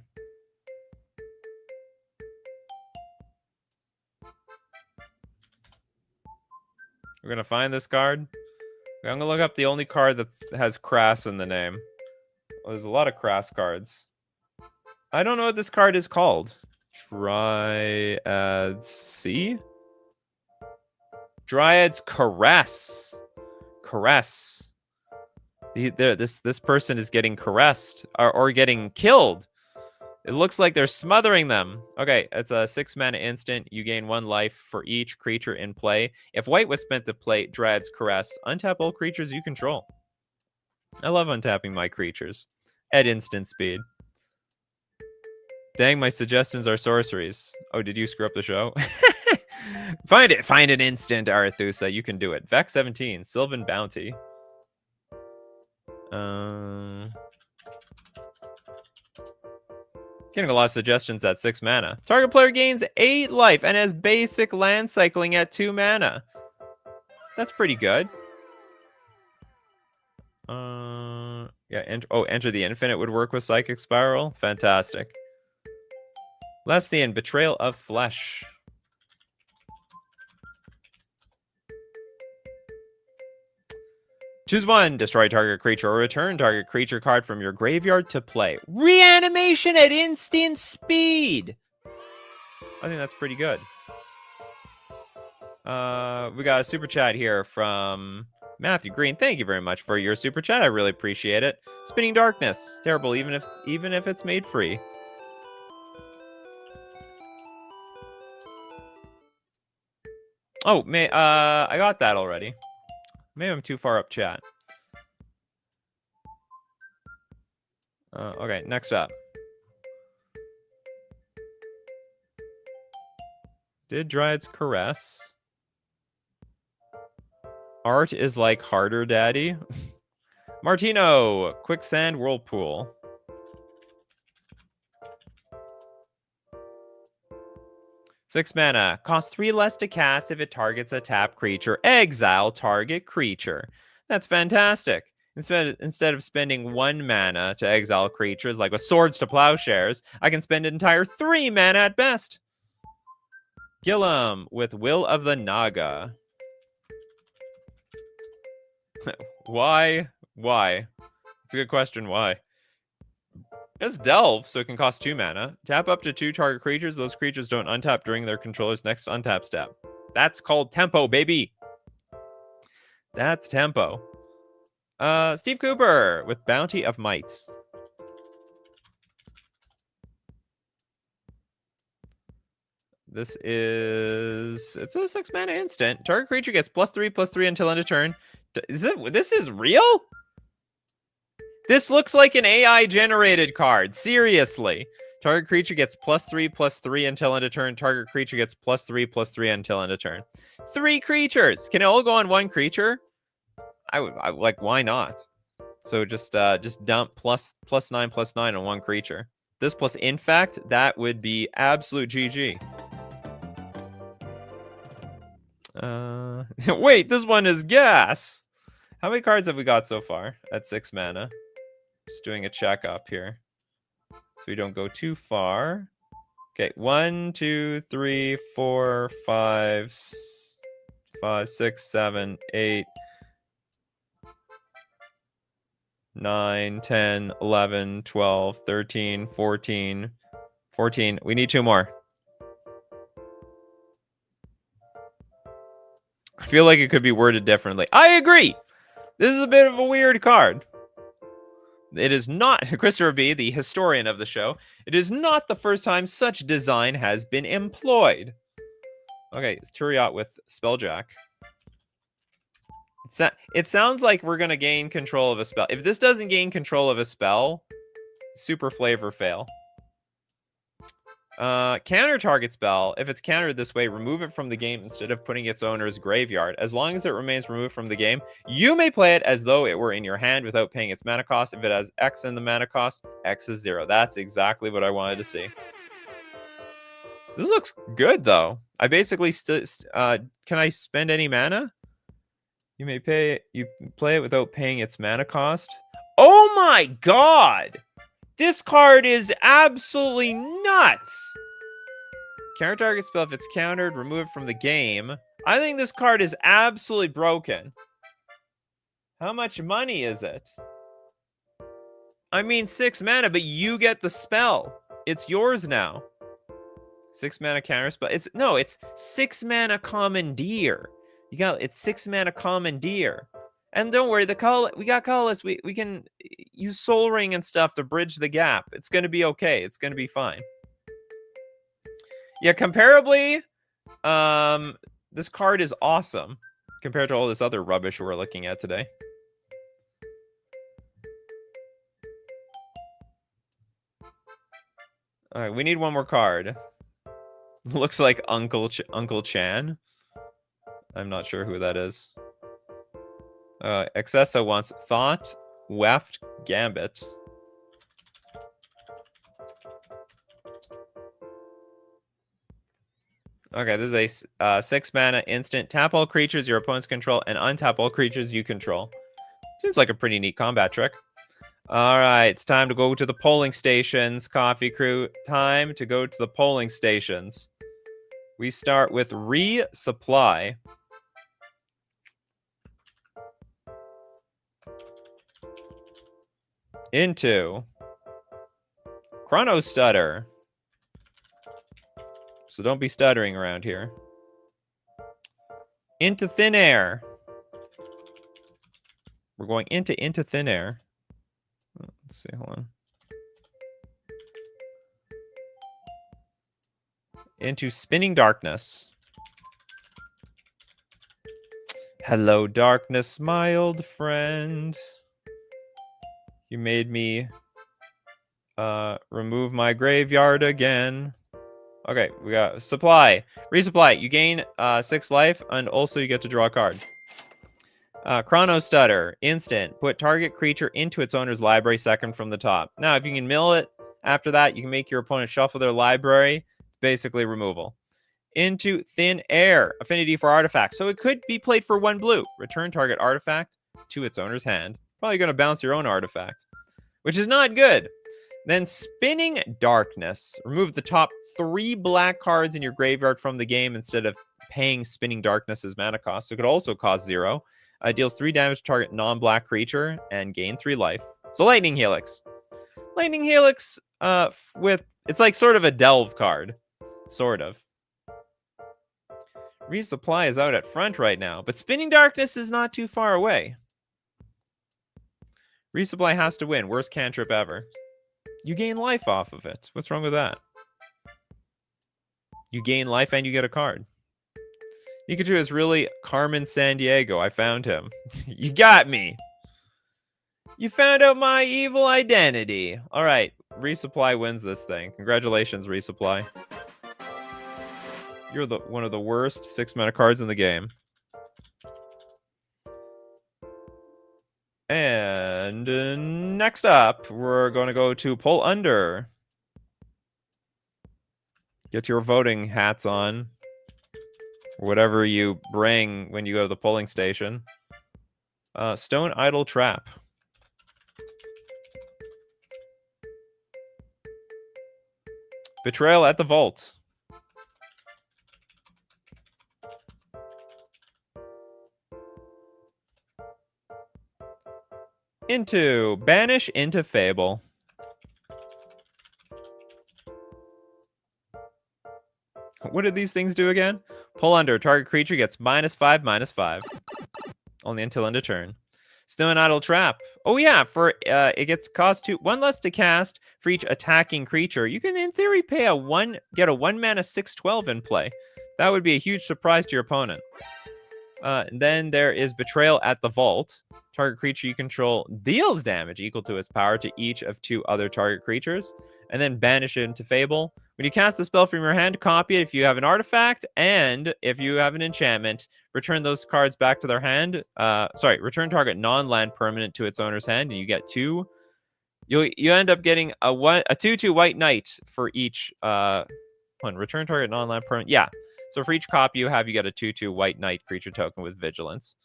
We're going to find this card. I'm going to look up the only card that has Crass in the name. Well, there's a lot of Crass cards. I don't know what this card is called. Dryad's C? Dryad's Caress. Caress. This person is getting caressed or getting killed. It looks like they're smothering them. Okay, it's a 6 mana instant. You gain 1 life for each creature in play. If white was spent to play Dryad's Caress, untap all creatures you control. I love untapping my creatures at instant speed. Dang, my suggestions are sorceries. Oh, did you screw up the show? Find an instant, Arethusa. You can do it. Vex 17, Sylvan Bounty. Getting a lot of suggestions at 6 mana. Target player gains 8 life and has basic land cycling at 2 mana. That's pretty good. Yeah, enter the infinite would work with Psychic Spiral. Fantastic. Lesthian, Betrayal of Flesh. Choose 1, destroy target creature, or return target creature card from your graveyard to play. Reanimation at instant speed! I think that's pretty good. We got a super chat here from Matthew Green. Thank you very much for your super chat. I really appreciate it. Spinning Darkness. Terrible, even if it's made free. Oh, I got that already. Maybe I'm too far up chat. Okay, next up. Did Dryad's Caress? Art is like harder, daddy. Martino, Quicksand Whirlpool. Six mana. Costs 3 less to cast if it targets a tap creature. Exile target creature. That's fantastic. Instead of spending 1 mana to exile creatures, like with Swords to Plowshares, I can spend an entire 3 mana at best. Gillam with Will of the Naga. Why? Why? It's a good question. Why? It's Delve, so it can cost 2 mana. Tap up to 2 target creatures. Those creatures don't untap during their controller's next untap step. That's called tempo, baby. That's tempo. Steve Cooper with Bounty of Might. It's a 6 mana instant. Target creature gets +3/+3 until end of turn. This is real? This looks like an AI generated card. Seriously. Target creature gets +3/+3 until end of turn. Target creature gets +3/+3 until end of turn. 3 creatures. Can it all go on 1 creature? I like, why not? So just dump +9/+9 on 1 creature. This plus in fact, that would be absolute GG. Wait, this one is gas. How many cards have we got so far at 6 mana? Just doing a check up here, so we don't go too far. Okay, 1, 2, 3, 4, 5, 6, 7, 8, 9, 10, 11, 12, 13, 14, 14. We need 2 more. I feel like it could be worded differently. I agree. This is a bit of a weird card. It is not, Christopher B., the historian of the show, it is not the first time such design has been employed. Okay, it's Turiot with Spelljack. It sounds like we're going to gain control of a spell. If this doesn't gain control of a spell, super flavor fail. Counter target spell. If it's countered this way, remove it from the game instead of putting its owner's graveyard. As long as it remains removed from the game, you may play it as though it were in your hand without paying its mana cost. If it has X in the mana cost, X is 0. That's exactly what I wanted to see. This looks good, though. I basically can I spend any mana? You play it without paying its mana cost. Oh my god! This card is absolutely nuts! Counter target spell, if it's countered, remove it from the game. I think this card is absolutely broken. How much money is it? I mean 6 mana, but you get the spell. It's yours now. 6 mana counter spell. It's 6 mana commandeer. It's 6 mana commandeer. And don't worry, we got colorless. We can use Soul Ring and stuff to bridge the gap. It's going to be okay. It's going to be fine. Yeah, comparably, this card is awesome compared to all this other rubbish we're looking at today. All right, we need one more card. Looks like Uncle Chan. I'm not sure who that is. Excessa wants Thought, Weft, Gambit. Okay, this is a 6 mana instant. Tap all creatures your opponents control and untap all creatures you control. Seems like a pretty neat combat trick. All right, it's time to go to the polling stations, Coffee Crew. Time to go to the polling stations. We start with Resupply. Into Chrono Stutter. So don't be stuttering around here. Into Thin Air. We're going into Thin Air. Let's see, hold on. Into Spinning Darkness. Hello, darkness, my old friend. You made me remove my graveyard again. Okay, we got Supply. Resupply. You gain 6 life, and also you get to draw a card. Chrono Stutter. Instant. Put target creature into its owner's library second from the top. Now, if you can mill it after that, you can make your opponent shuffle their library. Basically removal. Into Thin Air. Affinity for artifacts. So it could be played for 1 blue. Return target artifact to its owner's hand. Probably going to bounce your own artifact, which is not good. Then Spinning Darkness. Remove the top 3 black cards in your graveyard from the game instead of paying Spinning Darkness's mana cost. So it could also cost 0. Deals 3 damage to target non-black creature and gain 3 life. So Lightning Helix. Lightning Helix it's like sort of a delve card. Sort of. Resupply is out at front right now, but Spinning Darkness is not too far away. Resupply has to win. Worst cantrip ever. You gain life off of it. What's wrong with that? You gain life and you get a card. Nikachu is really Carmen Sandiego. I found him. You got me. You found out my evil identity. All right. Resupply wins this thing. Congratulations, Resupply. You're one of the worst 6 mana cards in the game. And next up, we're going to go to Pull Under. Get your voting hats on. Whatever you bring when you go to the polling station. Stone Idol Trap. Betrayal at the Vault. Into Banish into Fable. What did these things do again? Pull Under. Target creature gets -5/-5. Only until end of turn. Snow and Idle Trap. Oh yeah, for it gets cost 1 less to cast for each attacking creature. You can in theory get a 1 mana 6/12 in play. That would be a huge surprise to your opponent. And then there is Betrayal at the Vault. Target creature you control deals damage equal to its power to each of 2 other target creatures, and then banish it into Fable. When you cast the spell from your hand, copy it if you have an artifact, and if you have an enchantment, return those cards back to their hand. Return target non-land permanent to its owner's hand, and you get 2. You end up getting a 2/2 white knight for each return target non-land permanent. Yeah. So for each copy you have, you get a 2/2 white knight creature token with vigilance.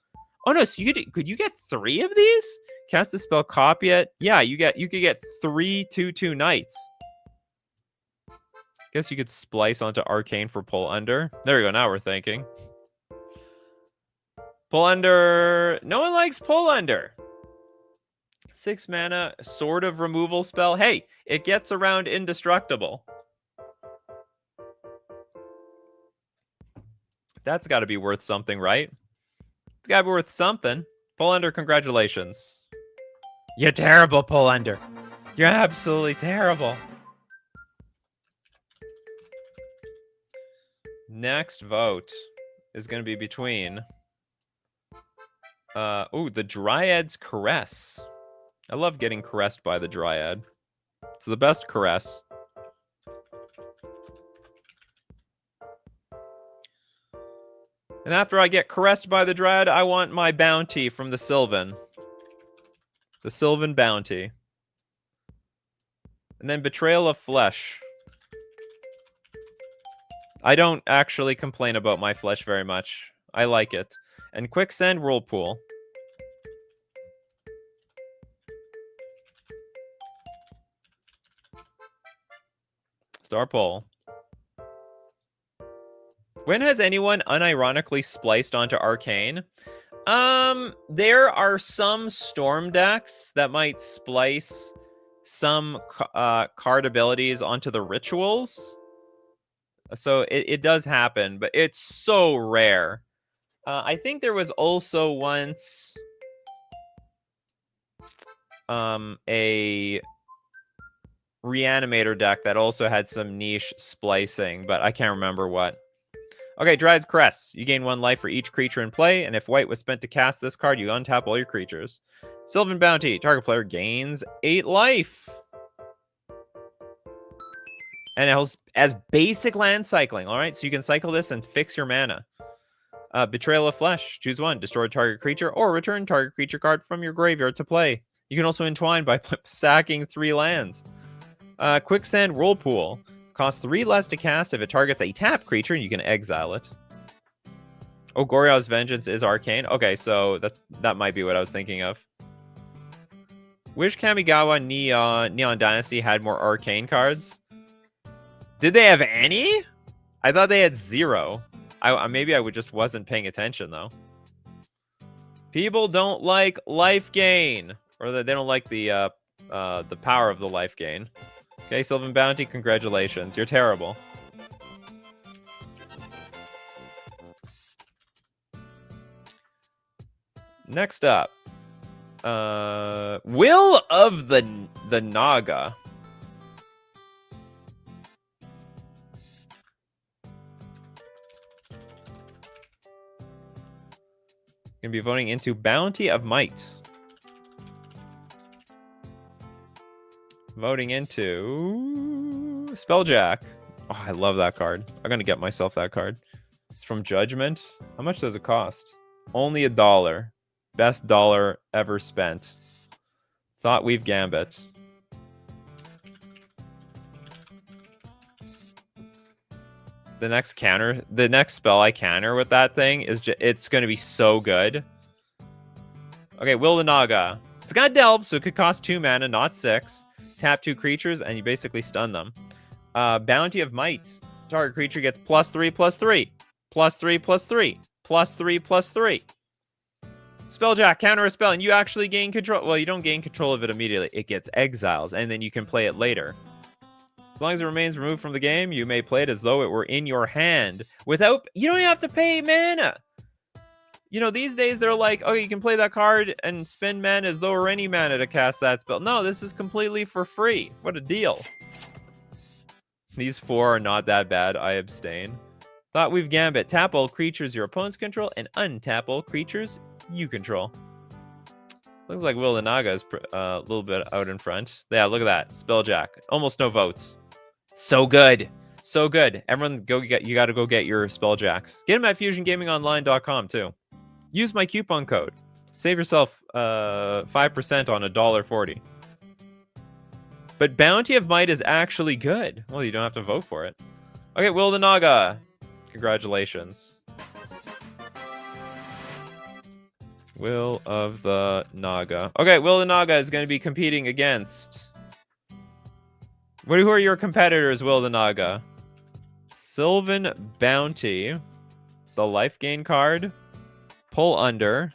Oh no, so could you get 3 of these? Cast the spell, copy it. Yeah, you could get 3 2/2 knights. Guess you could splice onto Arcane for Pull Under. There we go, now we're thinking. Pull Under. No one likes Pull Under. 6 mana, sort of removal spell. Hey, it gets around indestructible. That's got to be worth something, right? It's got to be worth something. Pull Under, congratulations. You're terrible, Pull Under. You're absolutely terrible. Next vote is going to be between... the Dryad's Caress. I love getting caressed by the Dryad. It's the best caress. And after I get caressed by the Dryad, I want my bounty from the Sylvan. The Sylvan bounty. And then Betrayal of Flesh. I don't actually complain about my flesh very much. I like it. And Quicksand Whirlpool. Star Pull. When has anyone unironically spliced onto Arcane? There are some Storm decks that might splice some card abilities onto the rituals. So it does happen, but it's so rare. I think there was also once a Reanimator deck that also had some niche splicing, but I can't remember what. Okay, Dryad's Caress. You gain 1 life for each creature in play, and if white was spent to cast this card, you untap all your creatures. Sylvan Bounty. Target player gains 8 life. And it has as basic land cycling, all right? So you can cycle this and fix your mana. Betrayal of Flesh. Choose 1. Destroy target creature or return target creature card from your graveyard to play. You can also entwine by sacking 3 lands. Quicksand Whirlpool. Costs 3 less to cast if it targets a tap creature, and you can exile it. Oh, Gorya's Vengeance is arcane. Okay, so that might be what I was thinking of. Wish Kamigawa Neon Dynasty had more arcane cards. Did they have any? I thought they had 0. Maybe I just wasn't paying attention, though. People don't like life gain. Or they don't like the power of the life gain. Okay, Sylvan Bounty, congratulations. You're terrible. Next up. Will of the Naga. Gonna be voting into Bounty of Might. Voting into Spelljack. Oh, I love that card. I'm gonna get myself that card. It's from Judgment. How much does it cost? Only $1. Best dollar ever spent. Thoughtweave Gambit. The next spell I counter with that thing is it's gonna be so good. Okay, Will the Naga. It's got Delve, so it could cost 2 mana, not 6. Tap 2 creatures, and you basically stun them. Bounty of Might. Target creature gets +3/+3. +3/+3. +3/+3. Spelljack, counter a spell, and you actually gain control. Well, you don't gain control of it immediately. It gets exiled, and then you can play it later. As long as it remains removed from the game, you may play it as though it were in your hand. You don't have to pay mana. You know, these days they're like, oh, you can play that card and spend mana as though or any mana to cast that spell. No, this is completely for free. What a deal. These 4 are not that bad. I abstain. Thought we've Gambit. Tap all creatures your opponents control and untap all creatures you control. Looks like Will the Naga is a little bit out in front. Yeah, look at that. Spelljack. Almost no votes. So good. So good. Everyone, you got to go get your Spelljacks. Get them at fusiongamingonline.com too. Use my coupon code. Save yourself 5% on $1.40. But Bounty of Might is actually good. Well, you don't have to vote for it. Okay, Will the Naga. Congratulations. Will of the Naga. Okay, Will the Naga is going to be competing against... Who are your competitors, Will the Naga? Sylvan Bounty. The life gain card. Pull Under.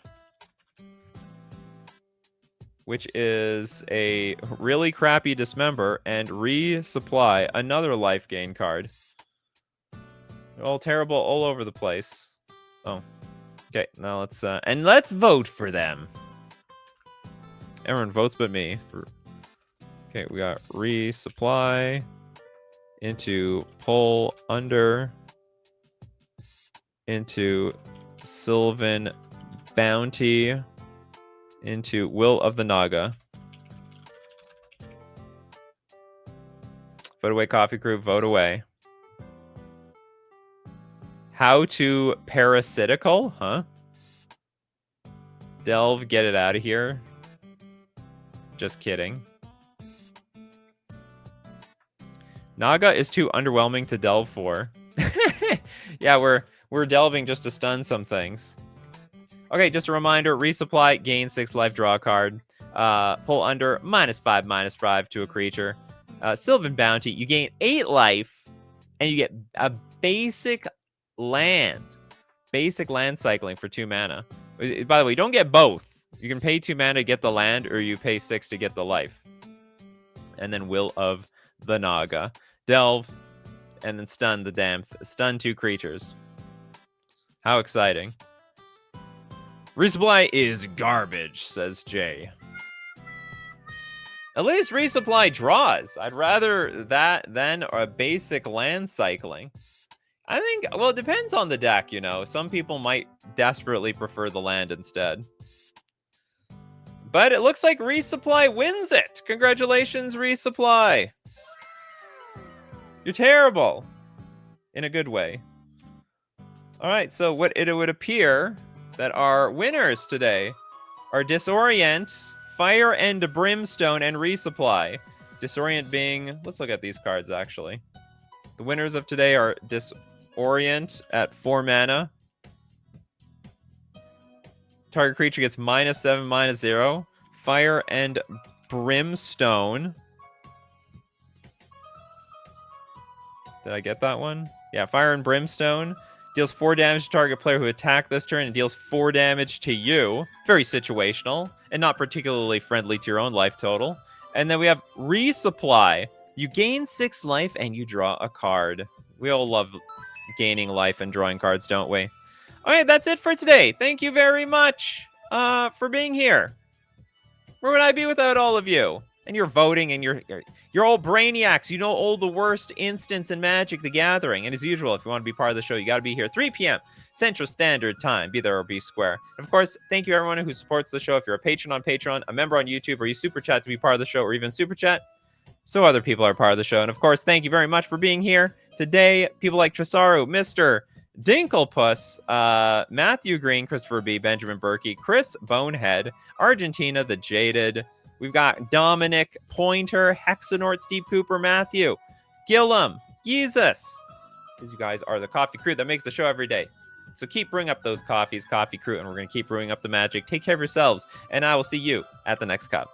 Which is a really crappy Dismember. And Resupply. Another life gain card. All terrible all over the place. Oh. Okay, now let's vote for them. Everyone votes but me. Okay, we got Resupply into Pull Under into Sylvan Bounty into Will of the Naga. Vote away, Coffee Crew. Vote away. How to Parasitical? Huh? Delve, get it out of here. Just kidding. Naga is too underwhelming to delve for. Yeah, we're delving just to stun some things. Okay, just a reminder, Resupply, gain 6 life, draw a card. Pull Under, -5/-5 to a creature. Sylvan Bounty, you gain 8 life, and you get a basic land. Basic land cycling for 2 mana. By the way, you don't get both. You can pay 2 mana to get the land, or you pay 6 to get the life. And then Will of the Naga. Delve, and then stun 2 creatures. How exciting. Resupply is garbage, says Jay. At least Resupply draws. I'd rather that than a basic land cycling. I think, well, it depends on the deck, you know. Some people might desperately prefer the land instead. But it looks like Resupply wins it. Congratulations, Resupply. You're terrible. In a good way. All right, so what it would appear that our winners today are Disorient, Fire and Brimstone, and Resupply. Disorient being... Let's look at these cards, actually. The winners of today are Disorient at 4 mana. Target creature gets -7/-0. Fire and Brimstone. Did I get that one? Yeah, Fire and Brimstone. Deals 4 damage to target player who attacked this turn and deals 4 damage to you. Very situational and not particularly friendly to your own life total. And then we have Resupply. You gain 6 life and you draw a card. We all love gaining life and drawing cards, don't we? Okay, that's it for today. Thank you very much for being here. Where would I be without all of you? And you're voting, and you're all brainiacs. You know all the worst instants in Magic the Gathering. And as usual, if you want to be part of the show, you got to be here 3 p.m. Central Standard Time. Be there or be square. And of course, thank you everyone who supports the show. If you're a patron on Patreon, a member on YouTube, or you super chat to be part of the show, or even super chat, so other people are part of the show. And of course, thank you very much for being here today. People like Tresaru, Mr. Dinklepuss, Matthew Green, Christopher B, Benjamin Berkey, Chris Bonehead, Argentina the Jaded. We've got Dominic, Pointer, Hexanort, Steve Cooper, Matthew, Gillum, Jesus. Because you guys are the coffee crew that makes the show every day. So keep brewing up those coffees, coffee crew, and we're going to keep brewing up the magic. Take care of yourselves, and I will see you at the next cup.